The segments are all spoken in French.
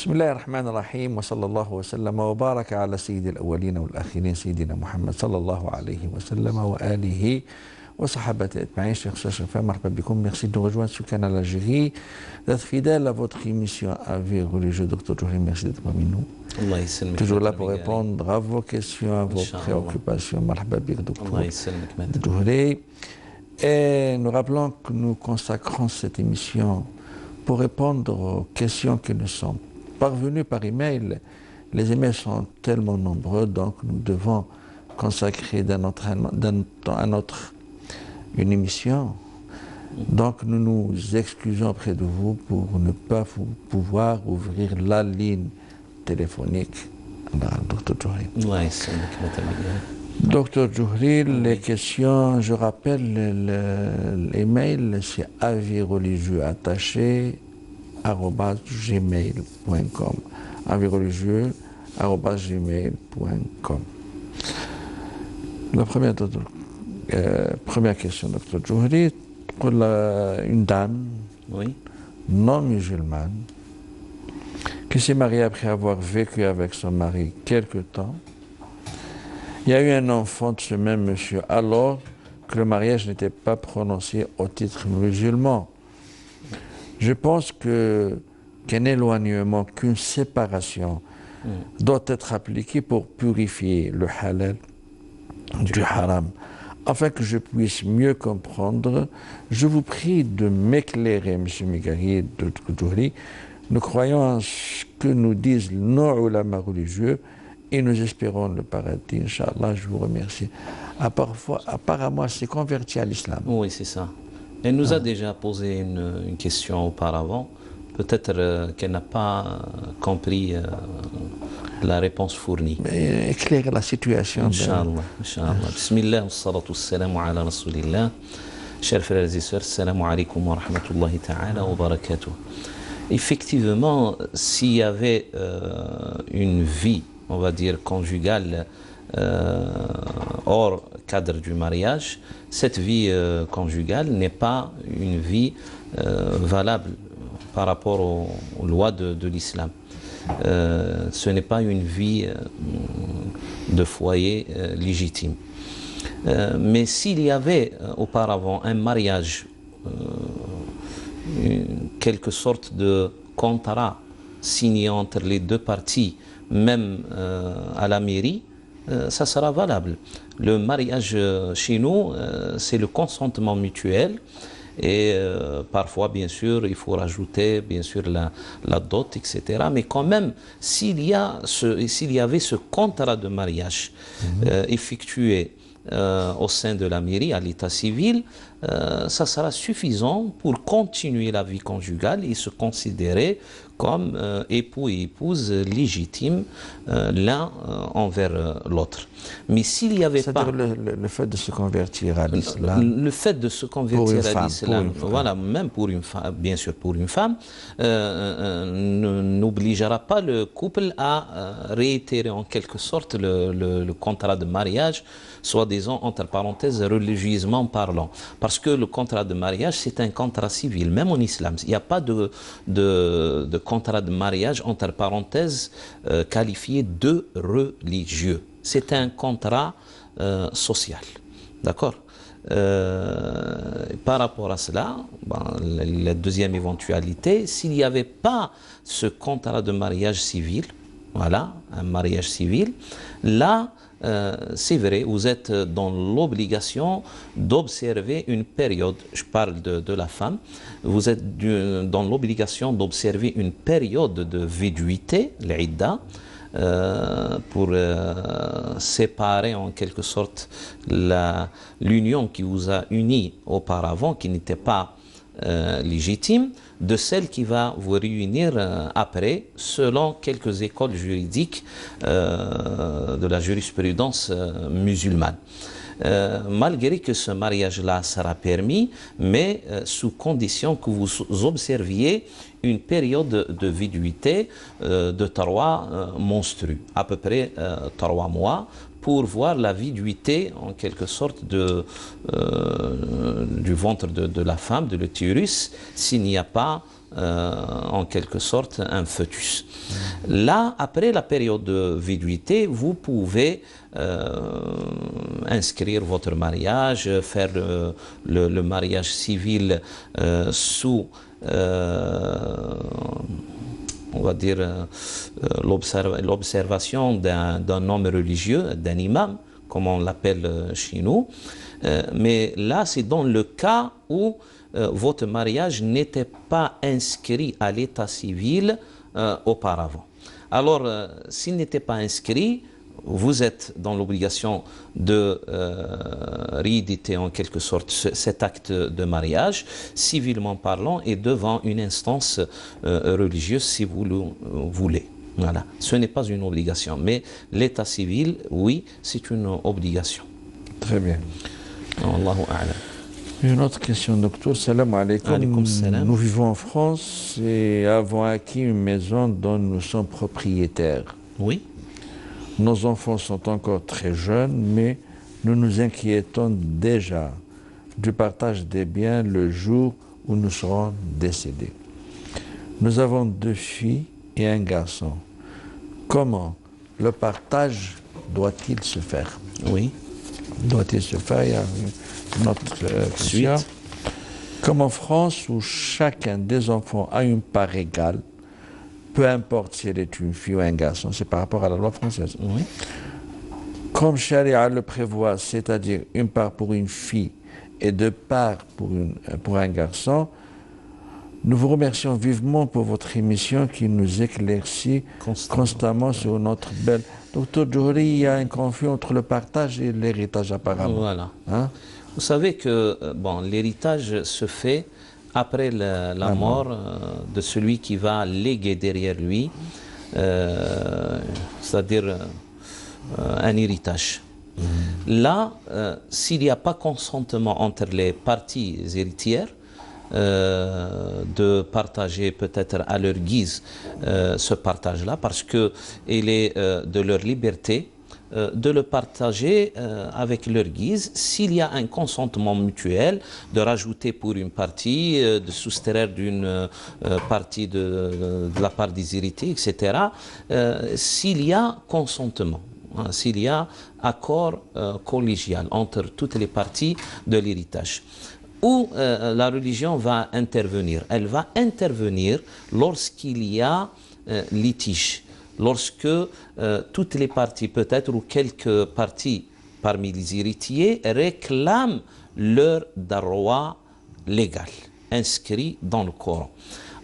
بسم الله الرحمن الرحيم وصلى الله وسلم وبارك على سيد الأولين والآخرين سيدنا محمد صلى الله عليه وسلم وآله وصحابته أجمعين. Chers chers مرحبا بكم. Merci de nous rejoindre sur Canal Algérie, d'être fidèle à votre émission Avis religieux. Dr Djouri, merci d'être parmi nous. Toujours là pour répondre à vos questions, à vos préoccupations. Marhaba bik, Dr Djouri. Et nous rappelons que nous consacrons cette émission pour répondre aux questions qui nous sont parvenues par email. Les emails sont tellement nombreux, donc nous devons consacrer d'un temps à notre une émission. Donc nous nous excusons auprès de vous pour ne pas pouvoir ouvrir la ligne téléphonique. Dr Djouri. Dr Djouri, les questions, je rappelle, l'email c'est avisreligieux@gmail.com. avisreligieux@gmail.com. La première question, Dr Djouri, pour une dame non musulmane qui s'est mariée après avoir vécu avec son mari quelque temps. Il y a eu un enfant de ce même monsieur alors que le mariage n'était pas prononcé au titre musulman. Je pense qu'un éloignement, qu'une séparation doit être appliquée pour purifier le halal du haram. Afin que je puisse mieux comprendre, je vous prie de m'éclairer, M. Migari de Djouri. Nous croyons en ce que nous disent nos ulama religieux et nous espérons le paradis. Inch'Allah, je vous remercie. Apparemment, elle s'est convertie à l'islam. Oui, c'est ça. Elle nous a déjà posé une question auparavant. Peut-être qu'elle n'a pas compris la réponse fournie. Mais éclaire la situation. Inch'Allah. Inch'Allah. Bismillah, wa salatu wassalamu ala rasulillah. Chers frères et sœurs, assalamu alaikum wa rahmatullahi ta'ala wa barakatuh. Effectivement, s'il y avait une vie, on va dire conjugale, hors cadre du mariage, cette vie conjugale n'est pas une vie valable par rapport aux lois de l'islam. Ce n'est pas une vie de foyer légitime. Mais s'il y avait auparavant un mariage, quelque sorte de contrat signé entre les deux parties, même à la mairie, ça sera valable. Le mariage chez nous, c'est le consentement mutuel. Et parfois, bien sûr, il faut rajouter, bien sûr, la dot, etc. Mais quand même, s'il y avait ce contrat de mariage effectué au sein de la mairie, à l'état civil, ça sera suffisant pour continuer la vie conjugale et se considérer comme époux et épouse légitimes l'un envers l'autre. Mais s'il n'y avait pas... Le fait de se convertir à l'islam... Le fait de se convertir à l'islam, voilà, même pour une femme, bien sûr pour une femme, n'obligera pas le couple à réitérer en quelque sorte le contrat de mariage, soi-disant, entre parenthèses, religieusement parlant. Parce que le contrat de mariage, c'est un contrat civil, même en islam. Il n'y a pas de contrat de mariage, entre parenthèses, qualifié de religieux. C'est un contrat social. D'accord? Par rapport à cela, la deuxième éventualité, s'il n'y avait pas ce contrat de mariage civil, voilà, un mariage civil, là, c'est vrai, vous êtes dans l'obligation d'observer une période, je parle de la femme, vous êtes dans l'obligation d'observer une période de viduité, l'idda, pour séparer en quelque sorte l'union qui vous a unis auparavant, qui n'était pas légitime, de celle qui va vous réunir après, selon quelques écoles juridiques de la jurisprudence musulmane. Malgré que ce mariage-là sera permis, mais sous condition que vous observiez une période de viduité de 3 monstrues, à peu près 3 mois, pour voir la viduité, en quelque sorte, du ventre de la femme, de l'utérus, s'il n'y a pas, en quelque sorte, un fœtus. Là, après la période de viduité, vous pouvez inscrire votre mariage, faire le mariage civil sous, on va dire, l'observation d'un homme religieux, d'un imam, comme on l'appelle chez nous. Mais là, c'est dans le cas où votre mariage n'était pas inscrit à l'état civil auparavant. Alors, s'il n'était pas inscrit, vous êtes dans l'obligation de rééditer en quelque sorte cet acte de mariage, civilement parlant, et devant une instance religieuse si vous le voulez. Voilà. Ce n'est pas une obligation, mais l'état civil, oui, c'est une obligation. Très bien. Allahu a'lam. Une autre question, docteur. Salam alaikum. Alaikum salam. Nous vivons en France et avons acquis une maison dont nous sommes propriétaires. Oui. Nos enfants sont encore très jeunes, mais nous nous inquiétons déjà du partage des biens le jour où nous serons décédés. Nous avons 2 filles et un garçon. Comment le partage doit-il se faire? Oui. Doit-il se faire? Il y a une autre question. Comme en France, où chacun des enfants a une part égale, peu importe si elle est une fille ou un garçon, c'est par rapport à la loi française. Oui. Comme Sharia le prévoit, c'est-à-dire une part pour une fille et 2 parts pour un garçon, nous vous remercions vivement pour votre émission qui nous éclaircit constamment sur notre belle... Docteur Djouri, il y a un conflit entre le partage et l'héritage apparemment. Voilà. Hein? Vous savez que bon, l'héritage se fait après la mort de celui qui va léguer derrière lui, c'est-à-dire un héritage. Là, s'il n'y a pas consentement entre les parties héritières, de partager peut-être à leur guise ce partage-là, parce qu'il est de leur liberté de le partager avec leur guise, s'il y a un consentement mutuel, de rajouter pour une partie, de soustraire d'une partie de la part des héritiers, etc., s'il y a consentement. S'il y a accord collégial entre toutes les parties de l'héritage. Où la religion va intervenir? Elle va intervenir lorsqu'il y a litige, lorsque toutes les parties, peut-être, ou quelques parties parmi les héritiers réclament leur droit légal, inscrit dans le Coran.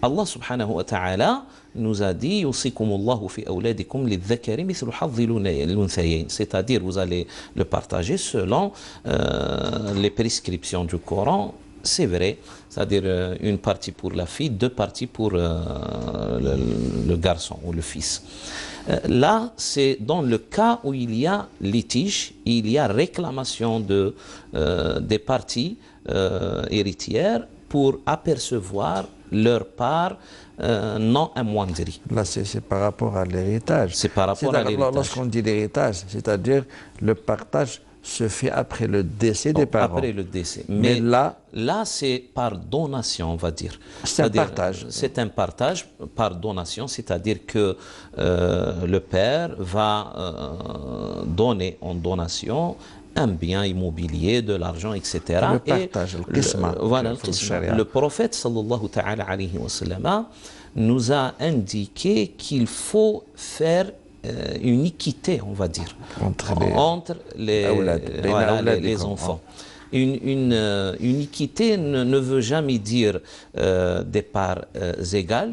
Allah subhanahu wa ta'ala nous a dit c'est-à-dire vous allez le partager selon les prescriptions du Coran, c'est vrai, c'est-à-dire une partie pour la fille, 2 parties pour le garçon ou le fils. Là, c'est dans le cas où il y a litige, il y a réclamation des parties héritières pour apercevoir leur part non amoindrie. Là, c'est par rapport à l'héritage. C'est par rapport à l'héritage. Lorsqu'on dit l'héritage, c'est-à-dire le partage se fait après le décès des parents. Après le décès. Mais là, c'est par donation, on va dire. C'est un partage. C'est un partage par donation, c'est-à-dire que le père va donner en donation un bien immobilier, de l'argent, etc. Le partage, le qisma. Voilà, le qisma. Le prophète, sallallahu ta'ala alayhi wa sallam, nous a indiqué qu'il faut faire une équité, on va dire, entre les enfants. Une équité ne veut jamais dire des parts égales.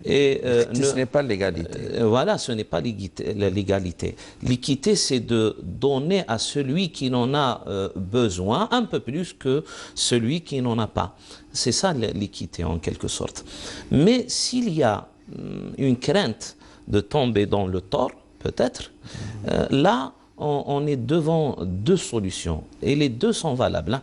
Ce n'est pas l'égalité. Voilà, ce n'est pas l'égalité. L'équité, c'est de donner à celui qui en a besoin un peu plus que celui qui n'en a pas. C'est ça l'équité en quelque sorte. Mais s'il y a une crainte de tomber dans le tort, peut-être, là, on est devant 2 solutions et les 2 sont valables.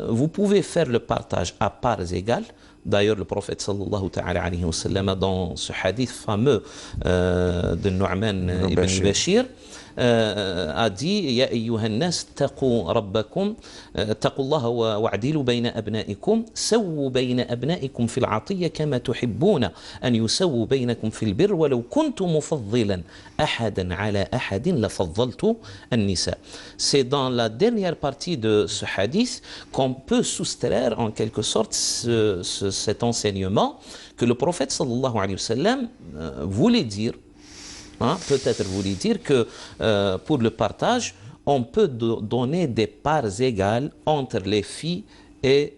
Vous pouvez faire le partage à parts égales, D'ailleurs, le prophète sallallahu ta'ala alayhi wa sallam, dans ce hadith fameux de Nu'man ibn Bashir, a dit يا أيها الناس اتقوا ربكم اتقوا الله واعدلوا بين أبنائكم سووا بين أبنائكم في العطية كما تحبون أن يسووا بينكم في البر ولو كنت مفضلا أحدا على أحد لفضلت النساء. C'est dans la dernière partie de ce hadith qu'on peut soustraire en quelque sorte cet enseignement que le prophète sallallahu alayhi wa sallam voulait dire. Peut-être voulait dire que pour le partage, on peut donner des parts égales entre les filles et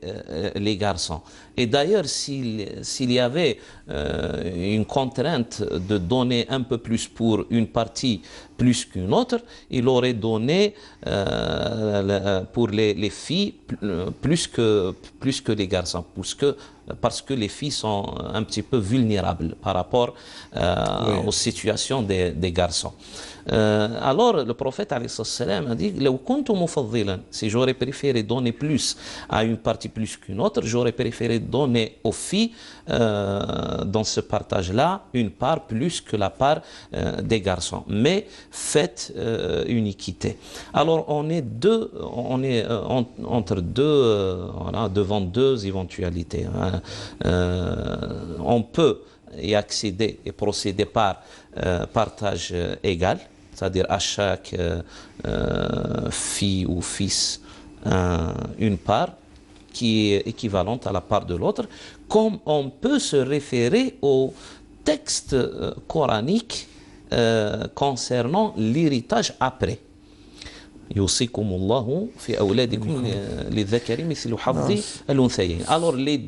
les garçons. Et d'ailleurs, s'il y avait une contrainte de donner un peu plus pour une partie plus qu'une autre, il aurait donné pour les filles plus que les garçons, parce que les filles sont un petit peu vulnérables par rapport aux situations des garçons. Alors le prophète a dit si j'aurais préféré donner plus à une partie plus qu'une autre, j'aurais préféré donner aux filles dans ce partage-là une part plus que la part des garçons, mais faites une équité. Alors on est entre deux, devant deux éventualités. On peut y accéder et procéder par partage égal, c'est-à-dire à chaque fille ou fils une part qui est équivalente à la part de l'autre, comme on peut se référer au texte coranique concernant l'héritage après. يوصيكم الله في أولادكم للذكر مثل حظ الأنثيين. Alors les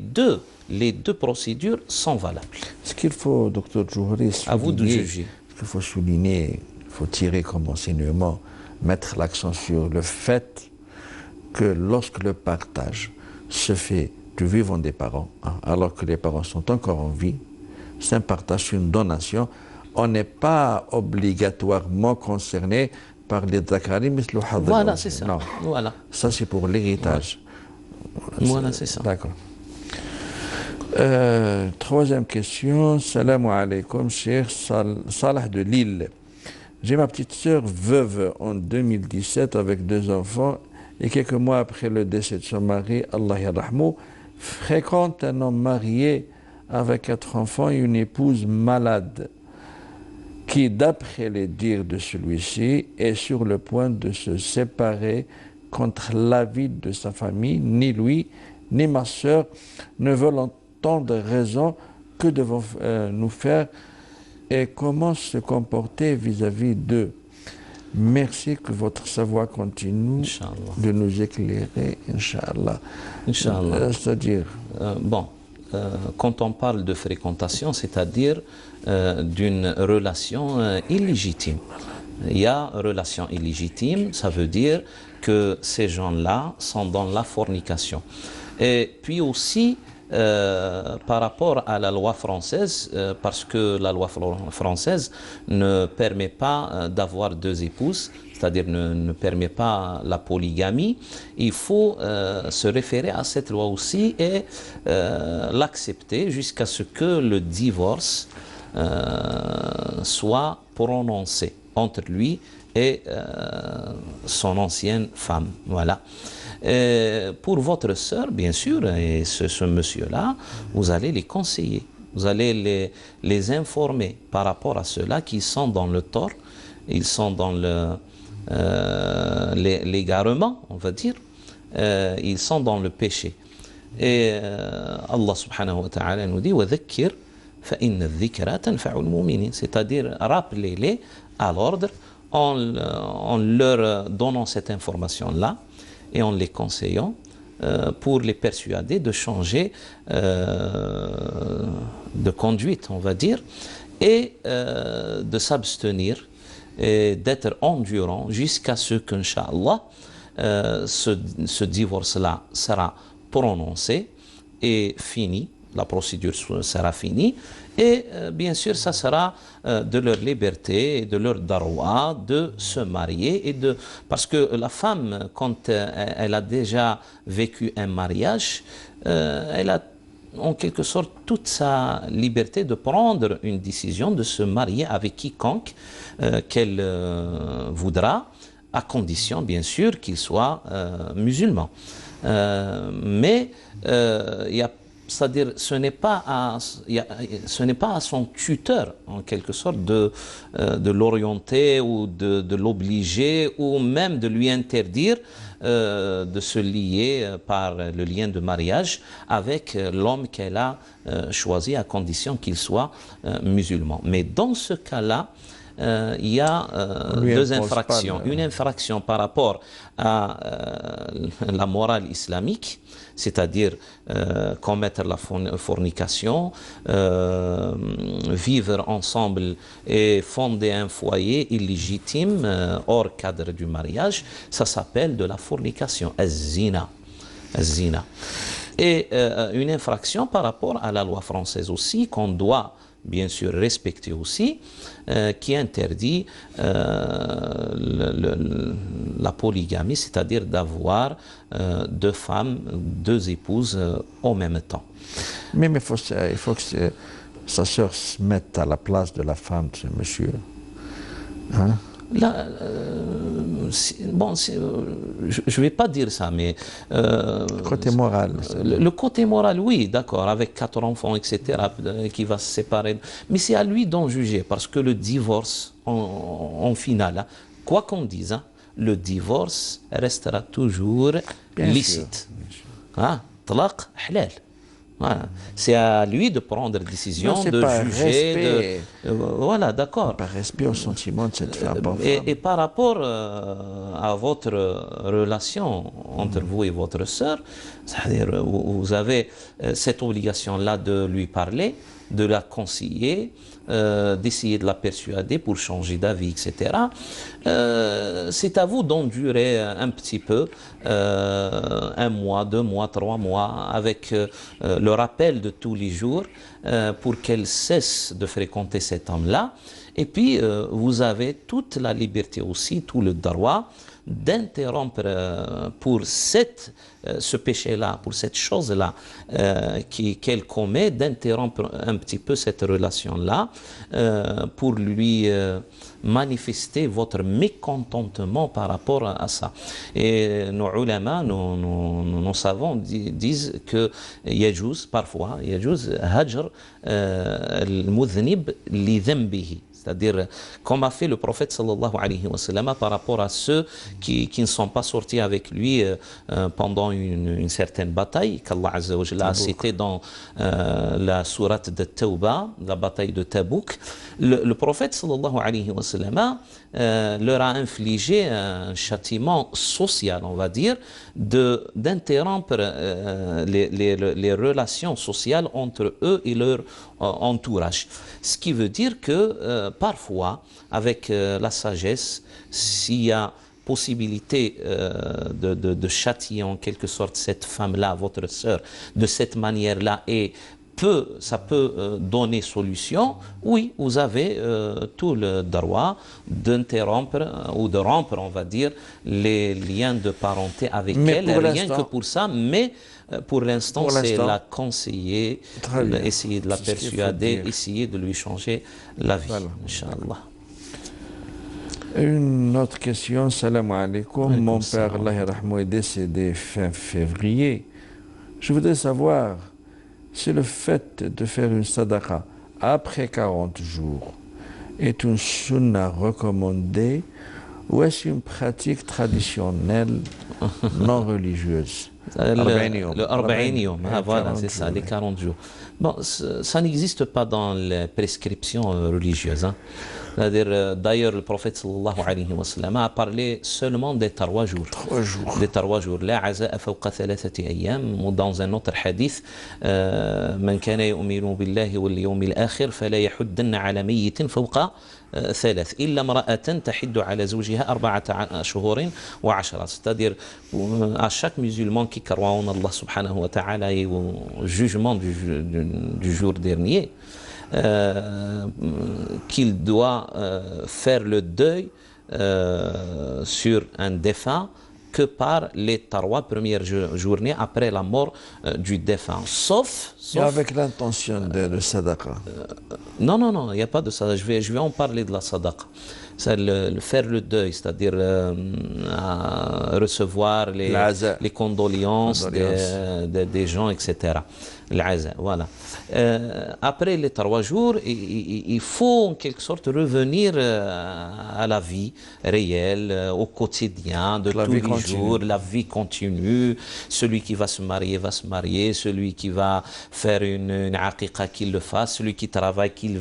deux procédures sont valables. Ce qu'il faut, docteur Djouhri, à vous de juger. Ce qu'il faut souligner, il faut tirer comme enseignement, mettre l'accent sur le fait que lorsque le partage se fait du vivant des parents, alors que les parents sont encore en vie, c'est un partage, une donation, on n'est pas obligatoirement concerné par les Dakari, mais le hadr. Voilà, c'est ça. Non. Voilà. Ça, c'est pour l'héritage. Voilà, c'est ça. D'accord. Troisième question. Salam alaikum, cher Salah de Lille. J'ai ma petite sœur veuve en 2017 avec 2 enfants et quelques mois après le décès de son mari, Allah yarahmou, fréquente un homme marié avec 4 enfants et une épouse malade qui, d'après les dires de celui-ci, est sur le point de se séparer contre l'avis de sa famille. Ni lui, ni ma sœur ne veulent entendre raison. Que devons-nous faire et comment se comporter vis-à-vis d'eux? Merci que votre savoir continue de nous éclairer, Inch'Allah. Inch'Allah. C'est-à-dire quand on parle de fréquentation, c'est-à-dire d'une relation illégitime. Il y a relation illégitime, ça veut dire que ces gens-là sont dans la fornication. Et puis aussi, par rapport à la loi française, parce que la loi française ne permet pas d'avoir 2 épouses, c'est-à-dire ne permet pas la polygamie, il faut se référer à cette loi aussi et l'accepter jusqu'à ce que le divorce soit prononcé entre lui et son ancienne femme. Voilà. Pour votre sœur, bien sûr, et ce monsieur-là, vous allez les conseiller, vous allez les informer par rapport à ceux-là qui sont dans le tort, ils sont dans l'égarement, on va dire, ils sont dans le péché. Et Allah subhanahu wa ta'ala nous dit وَذَكِّرْ فَإِنَّ الذِّكْرَى تَنْفَعُ الْمُؤْمِنِينَ, c'est-à-dire rappelez-les à l'ordre en leur donnant cette information-là et en les conseillant pour les persuader de changer de conduite, on va dire, et de s'abstenir et d'être endurant jusqu'à ce qu'Inch'Allah ce divorce-là sera prononcé et fini, la procédure sera finie, et bien sûr ça sera de leur liberté et de leur darwa de se marier, parce que la femme, quand elle a déjà vécu un mariage, elle a en quelque sorte toute sa liberté de prendre une décision de se marier avec quiconque qu'elle voudra, à condition bien sûr qu'il soit musulman. Mais c'est-à-dire, ce n'est pas à son tuteur, en quelque sorte, de l'orienter ou de l'obliger ou même de lui interdire de se lier par le lien de mariage avec l'homme qu'elle a choisi, à condition qu'il soit musulman. Mais dans ce cas-là, il y a deux infractions. Une infraction par rapport à la morale islamique, c'est-à-dire commettre la fornication, vivre ensemble et fonder un foyer illégitime hors cadre du mariage. Ça s'appelle de la fornication, az-zina. Az-zina. Et une infraction par rapport à la loi française aussi, qu'on doit bien sûr respecter aussi, qui interdit la polygamie, c'est-à-dire d'avoir deux femmes, deux épouses en même temps. Mais il faut que sa sœur se mette à la place de la femme de ce monsieur. Hein? Là, bon, je ne vais pas dire ça, mais... le côté moral. Le côté moral, oui, d'accord, avec 4 enfants, etc., qui va se séparer. Mais c'est à lui d'en juger, parce que le divorce, en finale, hein, quoi qu'on dise, hein, le divorce restera toujours licite. Hein? Talaq, halal. Voilà. C'est à lui de prendre décision, de juger. Voilà, d'accord. Par respect au sentiment de cette femme. Et par rapport à votre relation entre vous et votre sœur, c'est-à-dire vous avez cette obligation-là de lui parler, de la conseiller, d'essayer de la persuader pour changer d'avis, etc. C'est à vous d'endurer un petit peu, 1 mois, 2 mois, 3 mois, avec le rappel de tous les jours pour qu'elle cesse de fréquenter cet homme-là. Et puis, vous avez toute la liberté aussi, tout le droit d'interrompre pour ce péché-là, pour cette chose-là qu'elle commet, d'interrompre un petit peu cette relation-là pour lui manifester votre mécontentement par rapport à ça. Et nos ulama, nos savants disent que yajouz, parfois, yajouz hajr al-mudhnib li dhanbihi. C'est-à-dire, comme a fait le prophète sallallahu alayhi wa sallam par rapport à ceux qui ne sont pas sortis avec lui pendant une certaine bataille qu'Allah Azza wa Jalla a cité dans la sourate de Tawbah, la bataille de Tabouk. Le prophète sallallahu alayhi wa sallam leur a infligé un châtiment social, on va dire, d'interrompre les relations sociales entre eux et leur entourage. Ce qui veut dire que parfois, avec la sagesse, s'il y a possibilité de châtier en quelque sorte cette femme-là, votre sœur, de cette manière-là, et ça peut donner solution, oui, vous avez tout le droit d'interrompre ou de rompre, on va dire, les liens de parenté avec elle, rien que pour ça, mais pour l'instant, c'est la conseiller, essayer de la persuader, essayer de lui changer la vie, voilà. Inch'Allah. Une autre question, salam alaikum. Mon père, Allah est décédé fin février. Je voudrais savoir si le fait de faire une sadaqa après 40 jours est une sunna recommandée ou est-ce une pratique traditionnelle non religieuse? Le Arba'in, voilà, c'est ça, les 40 jours. Bon, ça n'existe pas dans les prescriptions religieuses. Hein. D'ailleurs, le prophète sallallahu alayhi wa sallam a parlé seulement des 3 jours. 3 jours. Des 3 jours. La aza'a fawqa 3 ayyam. Ou dans un autre hadith, man kana yu'minu billahi wal yawmil akhir fala yahuddanna ala mayyitin fawqa 3 إلا امرأة تحد على زوجها 4 شهور و10. C'est-à-dire, à chaque musulman qui croit en Allah subhanahu wa ta'ala et au jugement du jour dernier, qu'il doit faire le deuil sur un défunt que par les 3 premières journées après la mort du défunt. Sauf Et avec l'intention de sadaqa. non, non, non, il n'y a pas de ça. Je vais en parler de la sadaqa. C'est faire le deuil, c'est-à-dire recevoir les condoléances des gens, etc. L'Aza, voilà. Après les 3 jours, il faut en quelque sorte revenir à la vie réelle, au quotidien, de tous les jours. La vie continue. Celui qui va se marier, celui qui va faire une aqiqa, qu'il le fasse, celui qui travaille, qu'il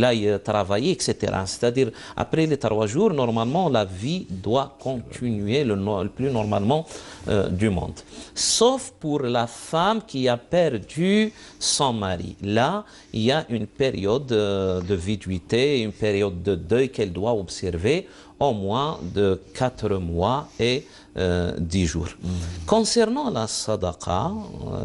aille travailler, etc. C'est-à-dire, après les 3 jours, normalement, la vie doit continuer le plus normalement du monde. Sauf pour la femme qui a perdu son mari. Là, il y a une période de viduité, une période de deuil qu'elle doit observer au moins de 4 mois et 10 jours. Concernant la sadaqa,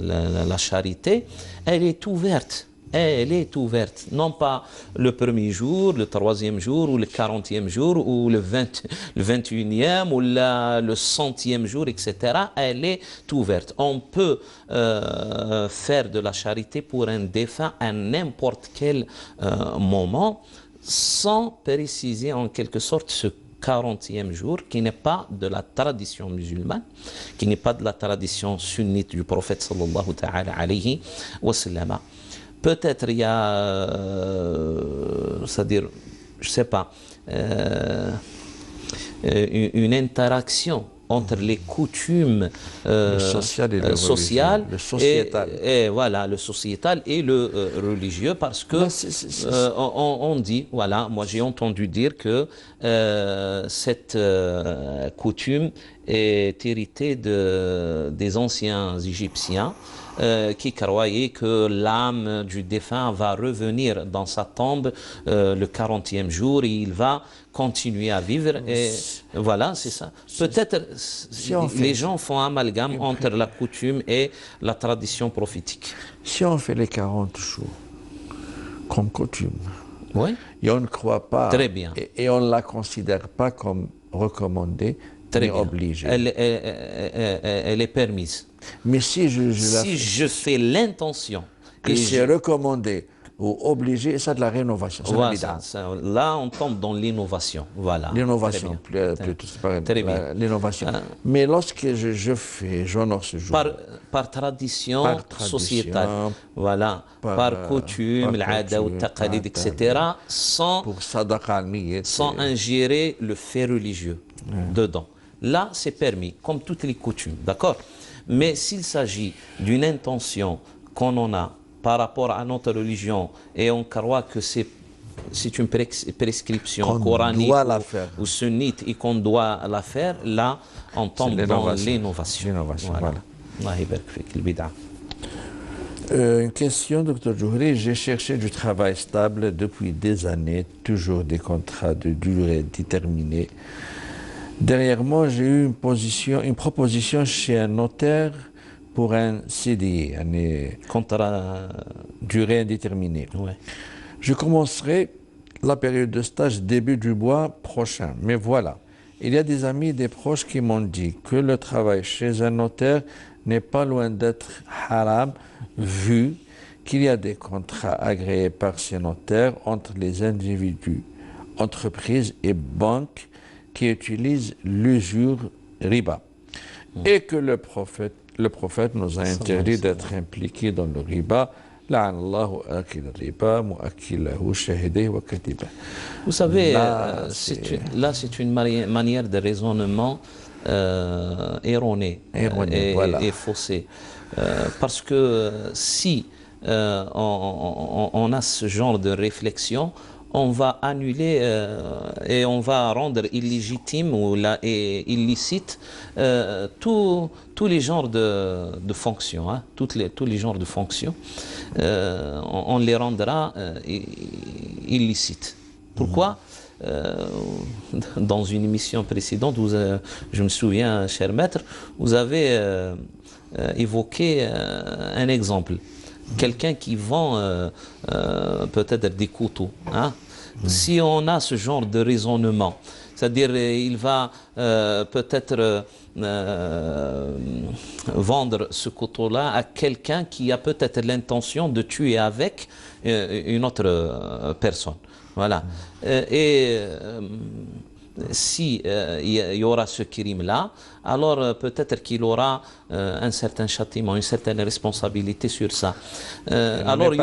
la charité, elle est ouverte. Elle est ouverte, non pas le 1er jour, le 3e jour, ou le 40e jour, ou le 21e, ou le 100e jour, etc. Elle est ouverte. On peut faire de la charité pour un défunt à n'importe quel moment, sans préciser en quelque sorte ce 40e jour, qui n'est pas de la tradition musulmane, qui n'est pas de la tradition sunnite du prophète sallallahu ta'ala alayhi wa sallam. Peut-être il y a, c'est-à-dire, je ne sais pas, une interaction entre les coutumes sociales le sociétal. Et voilà, le sociétal et le religieux, parce que on dit, voilà, moi j'ai entendu dire que cette coutume est héritée des anciens Égyptiens, qui croyaient que l'âme du défunt va revenir dans sa tombe le 40e jour et il va continuer à vivre. Et voilà, c'est ça. Peut-être les gens font amalgame entre la coutume et la tradition prophétique. Si on fait les 40 jours comme coutume, oui, et on ne croit pas, très bien, et on ne la considère pas comme recommandée, ni obligée. Elle est permise. Mais si je fais l'intention que c'est recommandé ou obligé, c'est de la rénovation. Voilà, là, on tombe dans l'innovation. Voilà. L'innovation, plutôt, c'est pas l'innovation. Mais lorsque j'honore ce jour. Par tradition sociétale. Voilà. Par coutume, l'ada ou taqalid, etc. Sans ingérer le fait religieux dedans. Là, c'est permis, comme toutes les coutumes. D'accord? Mais s'il s'agit d'une intention qu'on en a par rapport à notre religion et on croit que c'est une prescription coranique ou sunnite et qu'on doit la faire, là, on tombe dans l'innovation. Voilà. Une question, Dr Djouhri. J'ai cherché du travail stable depuis des années, toujours des contrats de durée déterminée. Dernièrement, j'ai eu une proposition chez un notaire pour un CDI, un contrat durée indéterminée. Ouais. Je commencerai la période de stage début du mois prochain. Mais voilà, il y a des amis, des proches qui m'ont dit que le travail chez un notaire n'est pas loin d'être haram, vu qu'il y a des contrats agréés par ces notaires entre les individus, entreprises et banques qui utilisent l'usure riba. Et que le prophète nous a interdit d'être impliqués dans le riba. Vous savez, là, c'est une manière de raisonnement erronée et faussée. Parce que si on a ce genre de réflexion, on va annuler et on va rendre illégitime et illicite tous les genres de fonctions, hein, tous les genres de fonctions, on les rendra illicites. Pourquoi? Dans une émission précédente, je me souviens, cher maître, vous avez évoqué un exemple. Quelqu'un qui vend peut-être des couteaux. Hein? Si on a ce genre de raisonnement, C'est-à-dire, il va peut-être vendre ce couteau-là à quelqu'un qui a peut-être l'intention de tuer avec une autre personne. Voilà. Si il y aura ce crime-là, alors peut-être qu'il aura un certain châtiment, une certaine responsabilité sur ça. Alors il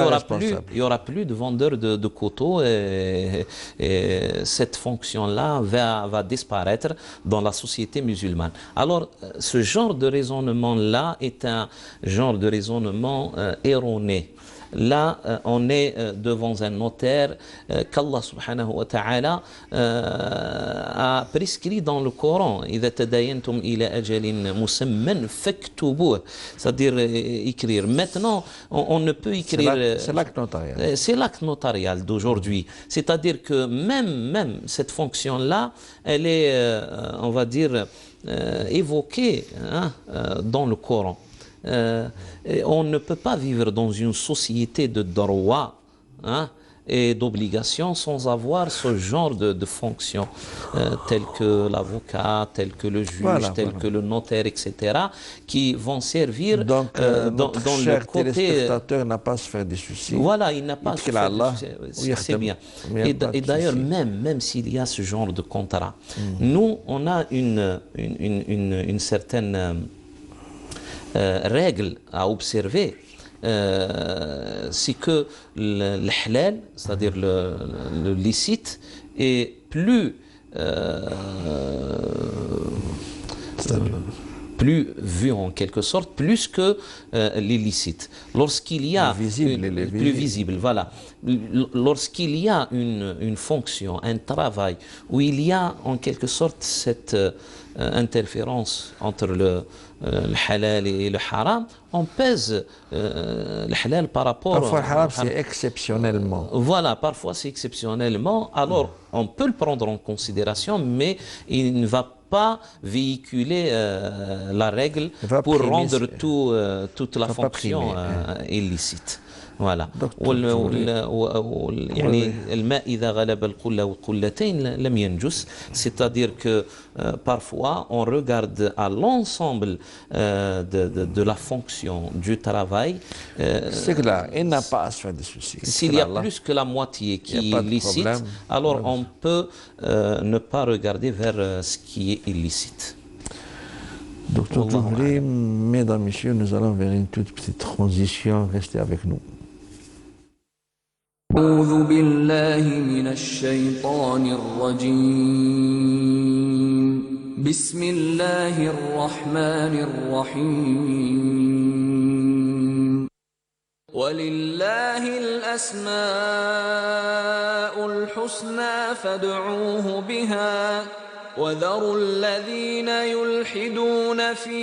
y aura plus de vendeurs de couteaux et cette fonction-là va disparaître dans la société musulmane. Alors ce genre de raisonnement-là est un genre de raisonnement erroné. Là, on est devant un notaire qu'Allah subhanahu wa ta'ala a prescrit dans le Coran. إذا تداينتم إلى أجل مسمى فاكتبوه. C'est-à-dire écrire. Maintenant, on ne peut écrire. C'est l'acte notarial. C'est l'acte notarial d'aujourd'hui. C'est-à-dire que même cette fonction-là, elle est, on va dire, évoquée dans le Coran. On ne peut pas vivre dans une société de droit et d'obligations sans avoir ce genre de fonctions telles que l'avocat, tels que le juge, que le notaire, etc., qui vont servir donc, dans cher le côté... téléspectateur n'a pas à se faire des soucis. Voilà, il n'a pas à se faire des soucis. C'est bien. Et d'ailleurs, même s'il y a ce genre de contrat, nous, on a une certaine... règle à observer, c'est que le halal, c'est-à-dire le licite, est plus vu en quelque sorte, plus que l'illicite. Lorsqu'il y a plus visible, voilà. Lorsqu'il y a une fonction, un travail où il y a en quelque sorte cette interférence entre le halal et le haram, on pèse le halal par rapport parfois le haram c'est exceptionnellement. Voilà, parfois c'est exceptionnellement. Alors on peut le prendre en considération, mais il ne va pas véhiculer la règle pour rendre toute la fonction illicite. Voilà. الماء إذا غلب القلة والقلتين لم ينجس. C'est-à-dire que parfois on regarde à l'ensemble de la fonction du travail. C'est que là, il n'a pas à se faire des soucis. S'il y a plus que la moitié qui est licite, alors on peut ne pas regarder vers ce qui est illicite. Docteur Toubri, mesdames, messieurs, nous allons vers une toute petite transition. Restez avec nous. أعوذ بالله من الشيطان الرجيم بسم الله الرحمن الرحيم ولله الأسماء الحسنى فادعوه بها وذروا الذين يلحدون في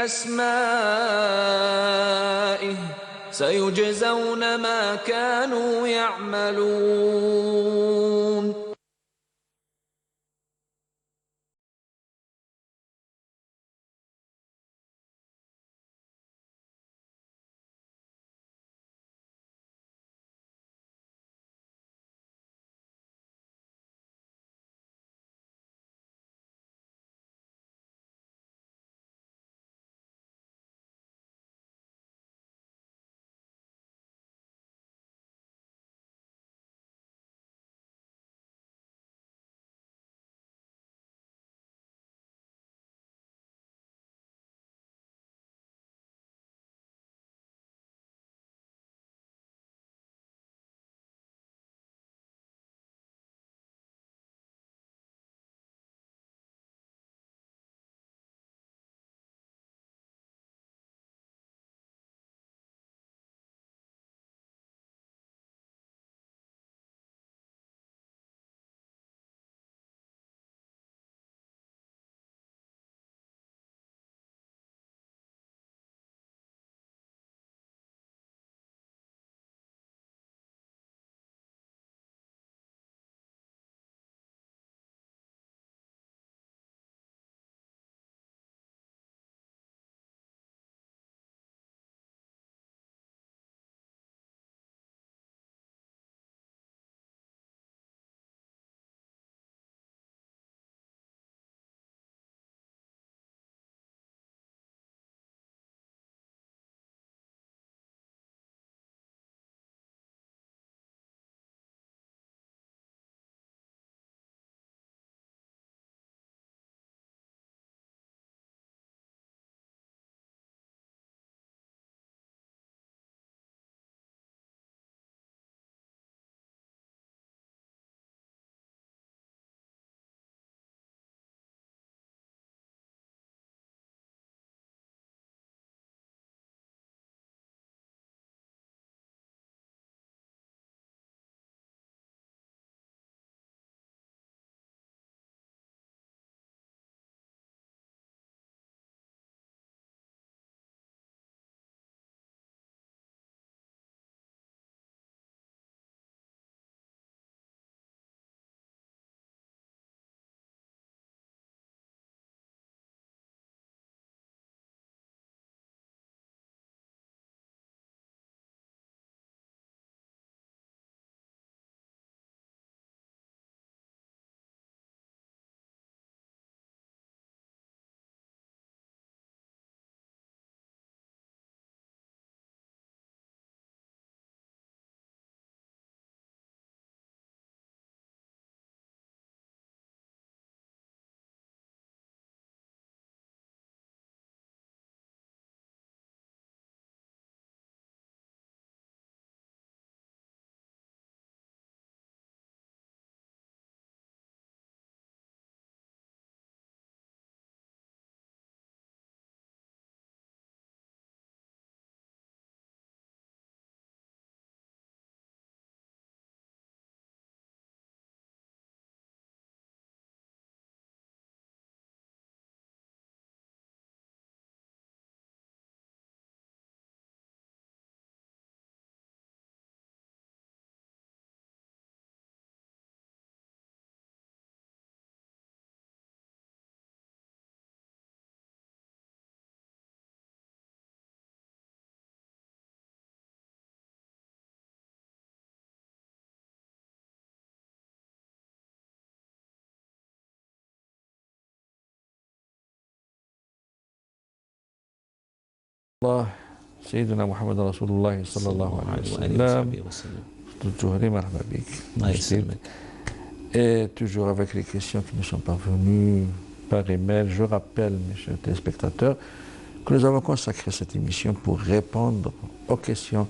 أسمائه سيجزون ما كانوا يعملون الله سيدنا محمد رسول الله صلى الله عليه وسلم. Dr. مرحبا بك. الله يسلمك. Et toujours avec les questions qui nous sont parvenues par email, je rappelle, mes chers téléspectateurs, que nous avons consacré cette émission pour répondre aux questions,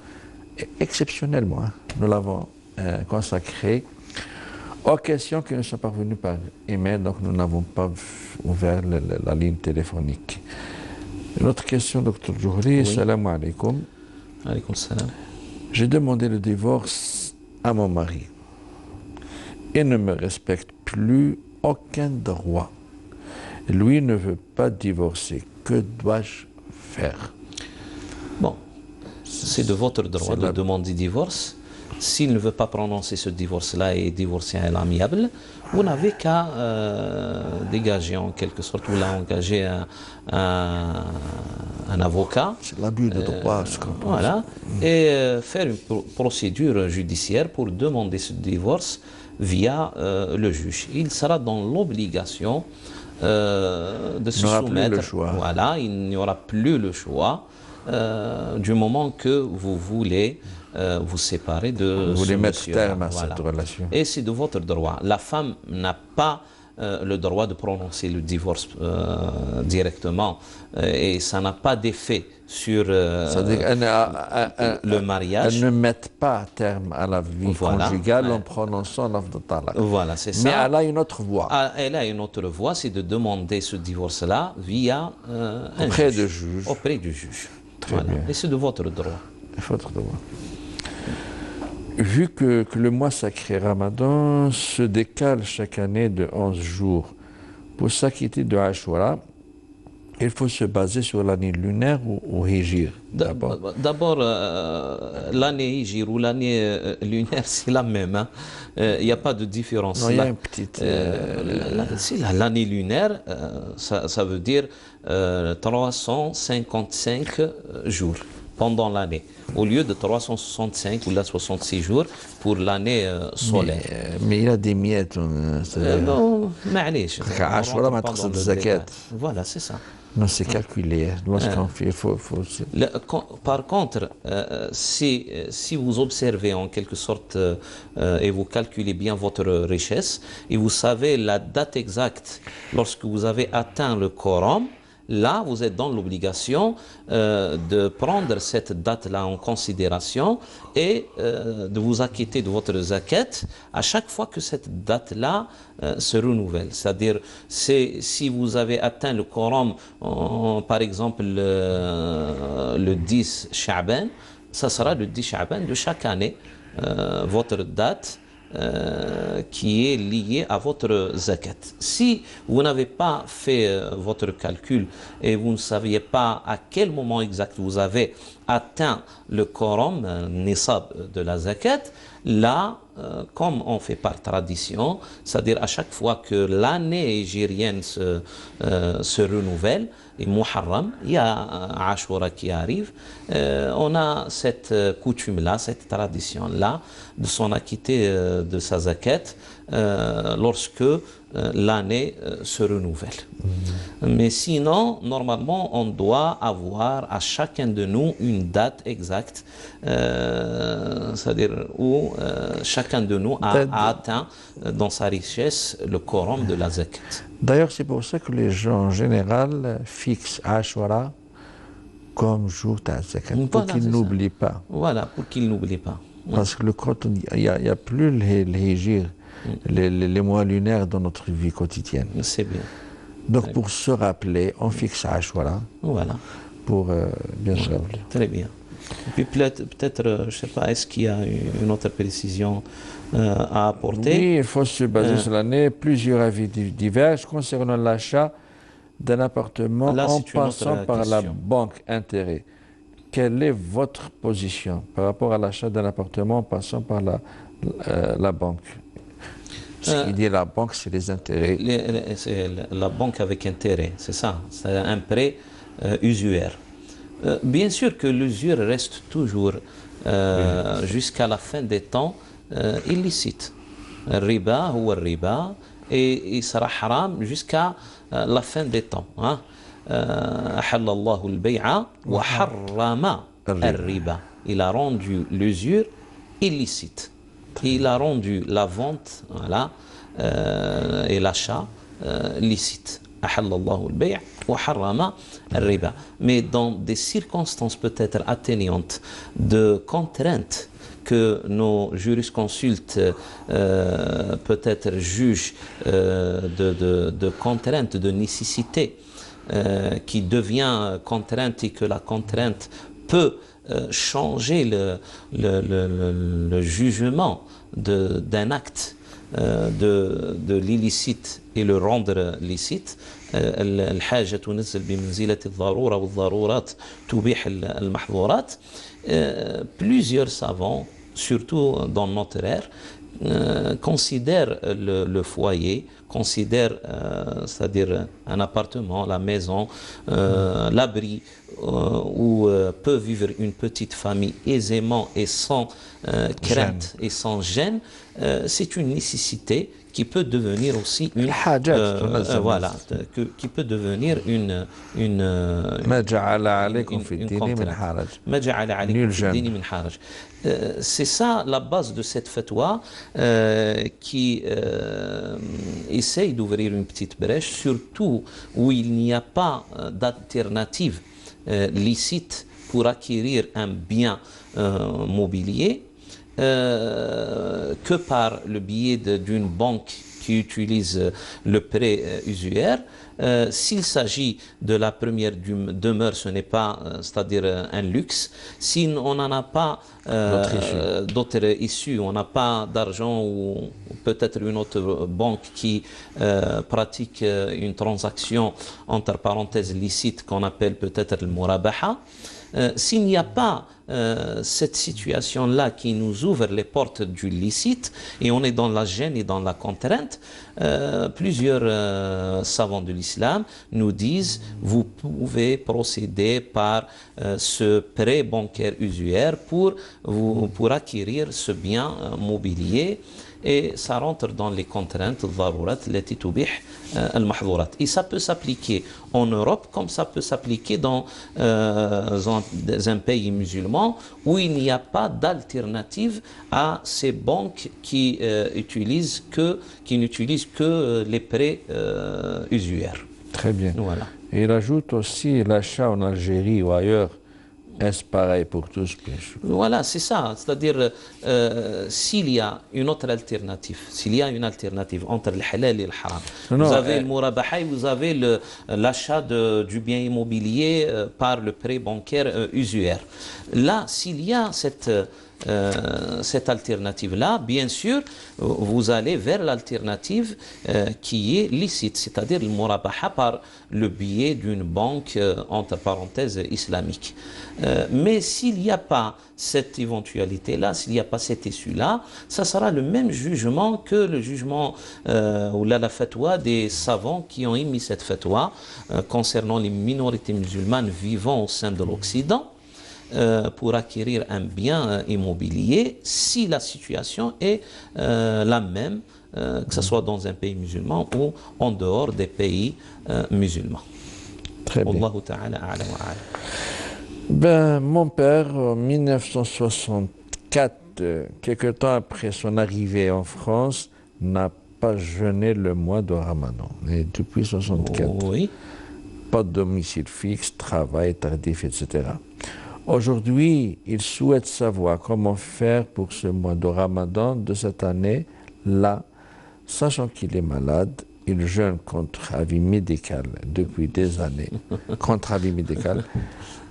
et exceptionnellement, nous l'avons consacrée aux questions qui nous sont parvenues par email, donc nous n'avons pas ouvert la ligne téléphonique. Une autre question, Dr. Johri, Oui. salam alaikum. Alaykoum salam. J'ai demandé le divorce à mon mari. Il ne me respecte plus aucun droit. Lui ne veut pas divorcer. Que dois-je faire? Bon, c'est de votre droit de demander divorce. S'il ne veut pas prononcer ce divorce-là et divorcer à l'amiable, vous n'avez qu'à dégager en quelque sorte, ou là engager un avocat. C'est l'abus de droit, ce qu'on pense. Voilà, et faire une procédure judiciaire pour demander ce divorce via le juge. Il sera dans l'obligation de se soumettre. Voilà, il n'y aura plus le choix du moment que vous voulez vous séparer de vous voulez mettre terme à voilà. cette relation. Et c'est de votre droit. La femme n'a pas le droit de prononcer le divorce directement et ça n'a pas d'effet sur le mariage. Elle ne met pas terme à la vie conjugale en prononçant l'offre de talaq. Voilà, c'est ça. Mais elle a une autre voie. Elle a une autre voie, c'est de demander ce divorce-là via auprès du juge. Auprès du juge. Très bien. Et c'est de votre droit. Votre droit. Vu que le mois sacré Ramadan se décale chaque année de 11 jours, pour s'acquitter de Ashura, il faut se baser sur l'année lunaire ou Hijr d'abord. D'abord, l'année Hijr ou l'année lunaire, c'est la même. Il n'y a pas de différence. Non, il y a une petite... l'année lunaire, ça veut dire 355 jours pendant l'année, au lieu de 365 ou là 66 jours pour l'année solaire. Mais il a des miettes. Non, معليش. Voilà, c'est ça. Non, c'est calculé. Lorsqu'on fait, Par contre, si vous observez en quelque sorte et vous calculez bien votre richesse et vous savez la date exacte lorsque vous avez atteint le quorum, là, vous êtes dans l'obligation de prendre cette date-là en considération et de vous acquitter de votre zakat à chaque fois que cette date-là se renouvelle. C'est-à-dire, si vous avez atteint le quorum, par exemple, le 10 Sha'ban, ça sera le 10 Sha'ban de chaque année, votre date qui est lié à votre zakat. Si vous n'avez pas fait votre calcul et vous ne saviez pas à quel moment exact vous avez atteint le quorum, nisab de la zakat, là, comme on fait par tradition, c'est-à-dire à chaque fois que l'année hégirienne se renouvelle, et Muharram, il y a Ashura qui arrive, on a cette coutume-là, cette tradition-là, de s'en acquitter de sa zakat lorsque l'année se renouvelle. Mais sinon, normalement, on doit avoir à chacun de nous une date exacte, c'est-à-dire où chacun de nous a atteint dans sa richesse le quorum de la zakat. D'ailleurs, c'est pour ça que les gens en général fixent Ashura comme jour de la zakat, pour qu'ils n'oublient pas. Voilà, pour qu'ils n'oublient pas. Parce que il n'y a plus le hijr, les mois lunaires dans notre vie quotidienne. C'est bien. Donc pour se rappeler, on fixe Ashura. Voilà. Pour bien se rappeler. Très bien. Et puis peut-être, je ne sais pas, est-ce qu'il y a une autre précision à apporter? Oui, il faut se baser sur l'année. Plusieurs avis divergent concernant l'achat d'un appartement en passant par la banque intérêt. Quelle est votre position par rapport à l'achat d'un appartement en passant par la banque? Ce qui dit la banque, c'est les intérêts. C'est la banque avec intérêt, c'est ça. C'est un prêt usuaire. Bien sûr que l'usure reste toujours, jusqu'à la fin des temps, illicite. Riba ou riba, et il sera haram jusqu'à la fin des temps. Hein. أحل الله البيع وحرم الربا. Il a rendu l'usure illicite. Il a rendu la vente, voilà, et l'achat licite. أحل الله البيع وحرم الربا. Mais dans des circonstances peut-être atténuantes de contraintes que nos jurisconsultes peut-être jugent de contraintes, de nécessité qui devient contrainte et que la contrainte peut changer le jugement d'un acte de l'illicite et le rendre licite. الحاجة تنزل بمنزلة الضرورة والضرورات تبيح المحظورات. Plusieurs savants, surtout dans notre ère, considèrent le foyer, considèrent, c'est-à-dire un appartement, la maison, l'abri où peut vivre une petite famille aisément et sans crainte et sans gêne, c'est une nécessité qui peut devenir aussi une voilà, qui peut devenir une ما جعل عليكم في الدين من حرج. ما جعل عليكم في الدين من حرج. C'est ça la base de cette fatwa qui essaye d'ouvrir une petite brèche, surtout où il n'y a pas d'alternative licite pour acquérir un bien mobilier que par le biais d'une banque qui utilise le prêt usuaire. S'il s'agit de la première demeure, ce n'est pas, c'est-à-dire un luxe. Si on n'en a pas d'autres issues, on n'a pas d'argent ou peut-être une autre banque qui pratique une transaction entre parenthèses licite qu'on appelle peut-être le murabaha. S'il n'y a pas cette situation-là qui nous ouvre les portes du licite et on est dans la gêne et dans la contrainte, plusieurs savants de l'islam nous disent vous pouvez procéder par ce prêt bancaire usuaire pour acquérir ce bien mobilier. Et ça rentre dans les contraintes et ça peut s'appliquer en Europe comme ça peut s'appliquer dans un pays musulman où il n'y a pas d'alternative à ces banques qui n'utilisent que les prêts usuaires. Très bien. Voilà. Et il ajoute aussi l'achat en Algérie ou ailleurs. Est-ce pareil pour tous, bien sûr? Voilà, c'est ça. C'est-à-dire, s'il y a une autre alternative, s'il y a une alternative entre le halal et le haram, vous avez le murabaha et vous avez l'achat du bien immobilier par le prêt bancaire usuaire. Là, s'il y a cette alternative-là, bien sûr, vous allez vers l'alternative qui est licite, c'est-à-dire le murabaha par le biais d'une banque, entre parenthèses, islamique. Mais s'il n'y a pas cette éventualité-là, s'il n'y a pas cette issue-là, ça sera le même jugement que le jugement ou la fatwa des savants qui ont émis cette fatwa concernant les minorités musulmanes vivant au sein de l'Occident. Pour acquérir un bien immobilier si la situation est la même, que ce soit dans un pays musulman ou en dehors des pays musulmans. Très bien. Wallahu ta'ala a'lam wa a'lam. Ben, mon père, en 1964, quelque temps après son arrivée en France, n'a pas jeûné le mois de Ramadan. Et depuis 1964, oui. pas de domicile fixe, travail tardif, etc. Aujourd'hui, il souhaite savoir comment faire pour ce mois de Ramadan de cette année-là, sachant qu'il est malade. Il jeûne contre avis médical depuis des années. Contre avis médical.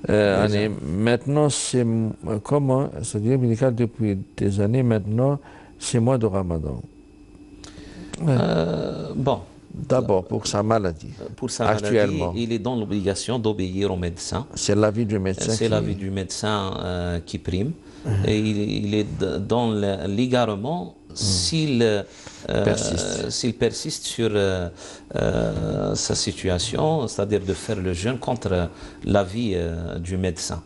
Maintenant, c'est comment? C'est-à-dire médical depuis des années. Maintenant, c'est mois de Ramadan. Bon. D'abord, pour sa maladie. Pour sa maladie, il est dans l'obligation d'obéir au médecin. C'est l'avis du médecin. C'est l'avis du médecin qui prime. Et il est dans l'égarement s'il persiste sur sa situation, c'est-à-dire de faire le jeûne contre l'avis du médecin.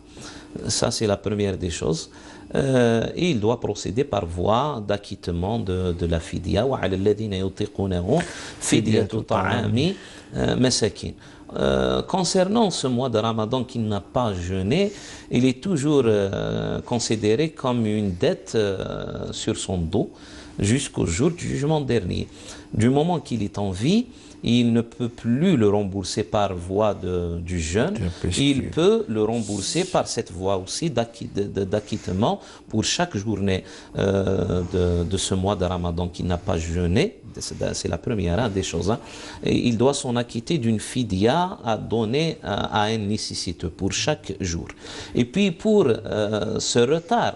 Ça, c'est la première des choses. Et il doit procéder par voie d'acquittement de la fidya. Concernant ce mois de Ramadan qui n'a pas jeûné, il est toujours considéré comme une dette sur son dos jusqu'au jour du jugement dernier. Du moment qu'il est en vie, il ne peut plus le rembourser par voie du jeûne, il peut le rembourser par cette voie aussi d'acquittement pour chaque journée de ce mois de Ramadan qui n'a pas jeûné. C'est la première des choses. Hein. Et il doit s'en acquitter d'une fidya à donner à un nécessiteux pour chaque jour. Et puis pour ce retard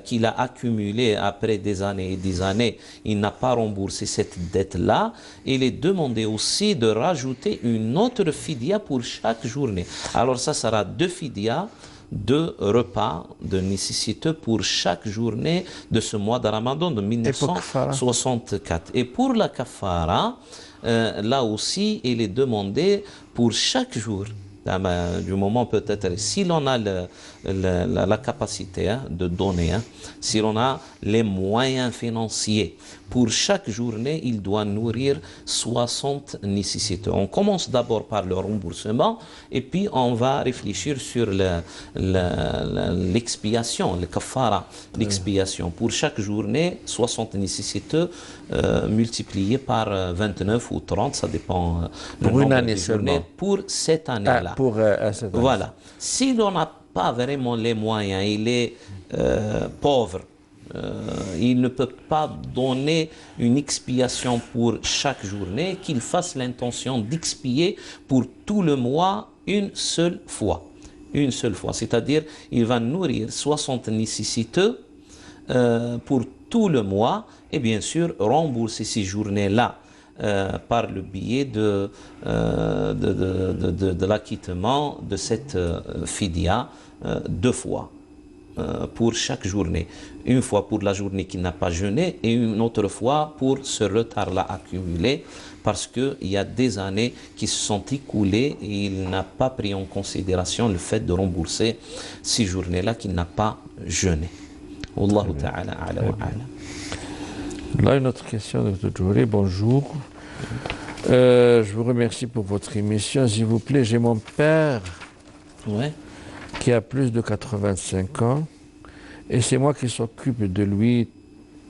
qu'il a accumulé après des années et des années, il n'a pas remboursé cette dette-là, il est demandé aussi de rajouter une autre fidya pour chaque journée. Alors ça sera 2 fidyas, 2 repas de nécessiteux pour chaque journée de ce mois de Ramadan de 1964. Et pour la kafara, là aussi, il est demandé pour chaque jour. Du moment peut-être, si l'on a la capacité de donner, si l'on a les moyens financiers, pour chaque journée, il doit nourrir 60 nécessiteux. On commence d'abord par le remboursement et puis on va réfléchir sur l'expiation, le kafara, l'expiation. Pour chaque journée, 60 nécessiteux multipliés par 29 ou 30, ça dépend pour une année seulement. Pour cette année-là. Voilà. Si l'on n'a pas vraiment les moyens, il est pauvre, il ne peut pas donner une expiation pour chaque journée, qu'il fasse l'intention d'expier pour tout le mois une seule fois. Une seule fois. C'est-à-dire, il va nourrir 60 nécessiteux pour tout le mois et bien sûr rembourser ces journées-là par le biais de l'acquittement de cette fidya 2 fois pour chaque journée. Une fois pour la journée qui n'a pas jeûné et une autre fois pour ce retard-là accumulé parce qu'il y a des années qui se sont écoulées et il n'a pas pris en considération le fait de rembourser ces journées-là qu'il n'a pas jeûné. Wallahu ta'ala a'la wa a'la. Là, une autre question de Dr. Djouri. Bonjour. Je vous remercie pour votre émission. S'il vous plaît, j'ai mon père qui a plus de 85 ans et c'est moi qui s'occupe de lui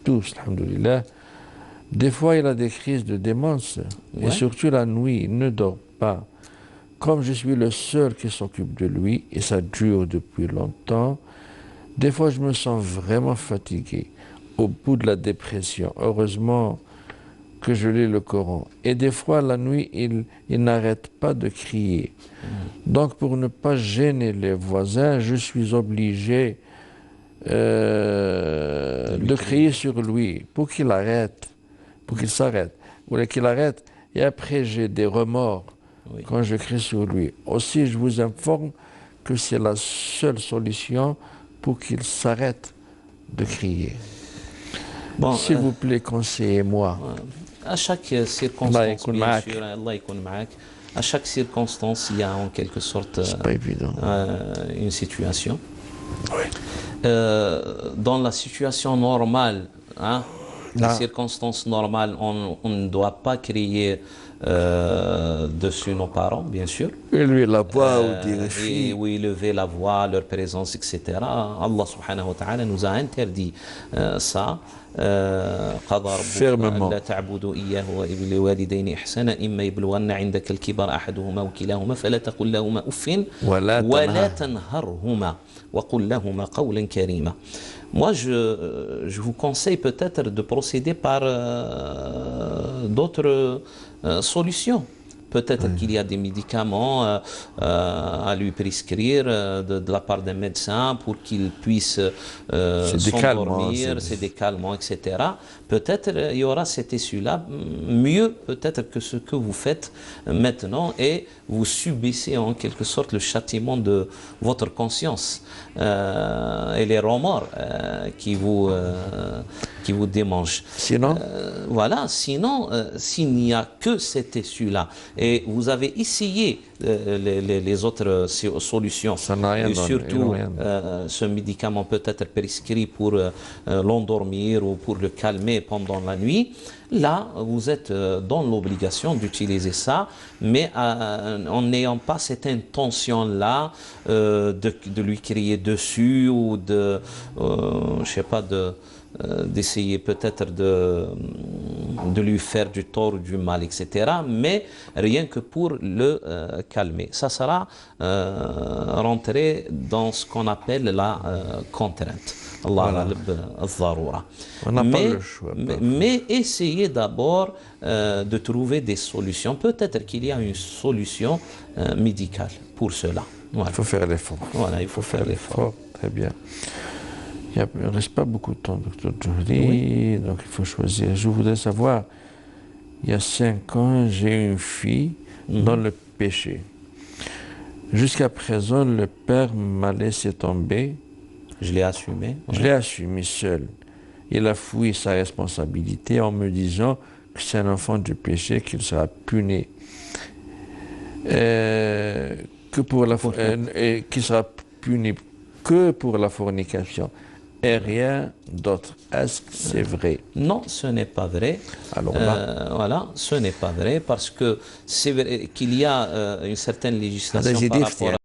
tous, alhamdoulilah. Des fois, il a des crises de démence et surtout la nuit, il ne dort pas. Comme je suis le seul qui s'occupe de lui et ça dure depuis longtemps, des fois, je me sens vraiment fatigué, au bout de la dépression. Heureusement que je lis le Coran. Et des fois, la nuit, il n'arrête pas de crier. Donc, pour ne pas gêner les voisins, je suis obligé de crier sur lui pour qu'il arrête, pour qu'il s'arrête, ou qu'il arrête. Et après, j'ai des remords quand je crie sur lui. Aussi, je vous informe que c'est la seule solution pour qu'il s'arrête de crier. Bon, s'il vous plaît, conseillez-moi. À chaque circonstance, bien sûr, Allah yakun ma'ak. À chaque circonstance, il y a en quelque sorte une situation. Dans la situation normale, les circonstances normales, on ne doit pas crier dessus nos parents, bien sûr. Élever la voix ou dire élever la voix, leur présence, etc. Allah subhanahu wa ta'ala nous a interdit ça. Fermement. لا تعبدوا إياه وبالوالدين إحسانا إما يبلغن عندك الكبر أحدهما وكلاهما فلا تقل لهما أف ولا تنهرهما وقل لهما قولا كريما. Moi, je vous conseille peut-être de procéder par d'autres solutions. Peut-être qu'il y a des médicaments à lui prescrire de la part d'un médecin pour qu'il puisse s'endormir, c'est des calmants, etc. Peut-être il y aura cette issue-là, mieux peut-être que ce que vous faites maintenant et vous subissez en quelque sorte le châtiment de votre conscience et les remords qui vous démangent. Sinon voilà, sinon, s'il n'y a que cette issue-là, et vous avez essayé les autres solutions, et surtout ce médicament peut être prescrit pour l'endormir ou pour le calmer pendant la nuit, là, vous êtes dans l'obligation d'utiliser ça, mais en n'ayant pas cette intention-là de lui crier dessus ou je sais pas, d'essayer peut-être de lui faire du tort ou du mal, etc. Mais rien que pour le calmer. Ça sera rentré dans ce qu'on appelle la contrainte. Voilà. On n'a pas le choix. Mais essayez d'abord de trouver des solutions. Peut-être qu'il y a une solution médicale pour cela. Voilà. Il faut faire l'effort. Voilà, il faut faire l'effort. Très bien. Il ne reste pas beaucoup de temps, docteur Djouri, oui. Donc il faut choisir. Je voudrais savoir, il y a 5 ans, j'ai une fille dans le péché. Jusqu'à présent, le père m'a laissé tomber. Je l'ai assumé. Je l'ai assumé seul. Il a fouillé sa responsabilité en me disant que c'est un enfant du péché, qu'il sera puni. Qu'il sera puni que pour la fornication et rien d'autre. Est-ce que c'est vrai? Non, ce n'est pas vrai. Alors là, voilà, ce n'est pas vrai parce que c'est vrai qu'il y a une certaine législation par rapport à